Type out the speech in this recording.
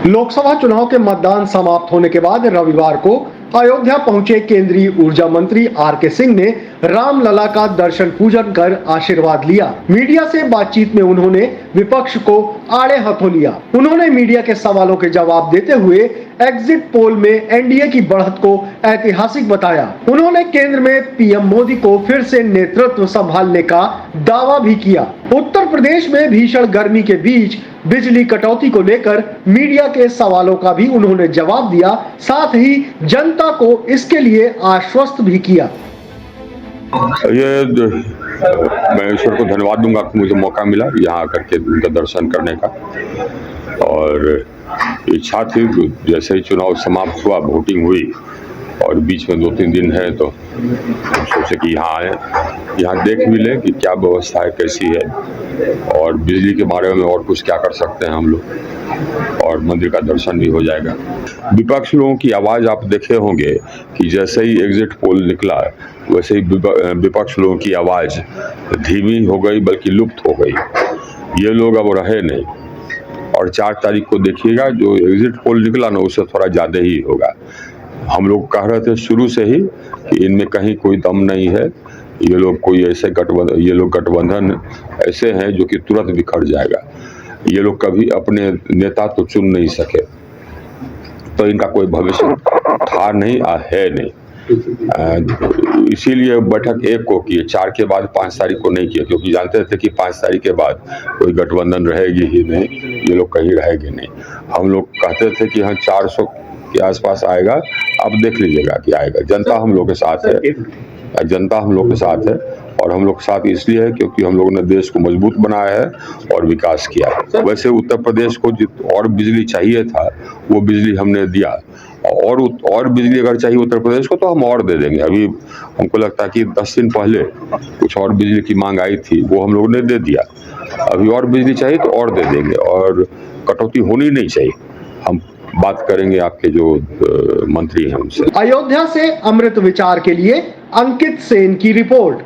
लोकसभा चुनाव के मतदान समाप्त होने के बाद रविवार को अयोध्या पहुंचे केंद्रीय ऊर्जा मंत्री आर.के. सिंह ने रामलला का दर्शन पूजन कर आशीर्वाद लिया। मीडिया से बातचीत में उन्होंने विपक्ष को आड़े हाथों लिया। उन्होंने मीडिया के सवालों के जवाब देते हुए एग्जिट पोल में एनडीए की बढ़त को ऐतिहासिक बताया। उन्होंने केंद्र में पीएम मोदी को फिर से नेतृत्व संभालने का दावा भी किया। उत्तर प्रदेश में भीषण गर्मी के बीच बिजली कटौती को लेकर मीडिया के सवालों का भी उन्होंने जवाब दिया। साथ ही जनता को इसके लिए आश्वस्त भी किया। मैं ईश्वर को धन्यवाद दूंगा कि मुझे मौका मिला यहाँ आकर के उनका दर्शन करने का। और इच्छा थी जैसे ही चुनाव समाप्त हुआ, वोटिंग हुई और बीच में 2-3 दिन है तो सोचे कि यहाँ आए, यहाँ देख भी लें कि क्या व्यवस्था है, कैसी है और बिजली के बारे में और कुछ क्या कर सकते हैं हम लोग, और मंदिर का दर्शन भी हो जाएगा। विपक्ष लोगों की आवाज़ आप देखे होंगे कि जैसे ही एग्जिट पोल निकला वैसे ही विपक्ष लोगों की आवाज़ धीमी हो गई, बल्कि लुप्त हो गई। ये लोग अब रहे नहीं। और 4 तारीख को देखिएगा जो एग्जिट पोल निकला ना, उससे थोड़ा ज़्यादा ही होगा। हम लोग कह रहे थे शुरू से ही कि इनमें कहीं कोई दम नहीं है। ये लोग कोई ऐसे गठबंधन ऐसे हैं जो कि तुरंत बिखर जाएगा। ये लोग कभी अपने नेता तो चुन नहीं सके, तो इनका कोई भविष्य था नहीं, है नहीं। इसीलिए बैठक 1 को किए, 4 के बाद 5 तारीख को नहीं किए, क्योंकि जानते थे कि 5 तारीख के बाद कोई गठबंधन रहेगी ही नहीं, ये लोग कहीं रहेंगे नहीं। हम लोग कहते थे कि हाँ 400 के आसपास आएगा, अब देख लीजिएगा कि आएगा। जनता हम लोग के साथ है, जनता हम लोग के साथ है, और हम लोग के साथ इसलिए है क्योंकि हम लोगों ने देश को मजबूत बनाया है और विकास किया है। वैसे उत्तर प्रदेश को और बिजली चाहिए था, वो बिजली हमने दिया, और बिजली अगर चाहिए उत्तर प्रदेश को तो हम और दे देंगे। अभी हमको लगता है कि 10 दिन पहले कुछ और बिजली की मांग आई थी, वो हम लोगों ने दे दिया। अभी और बिजली चाहिए तो और दे देंगे, और कटौती होनी नहीं चाहिए। हम बात करेंगे आपके जो मंत्री हैं उनसे। अयोध्या से अमृत विचार के लिए अंकित सेन की रिपोर्ट।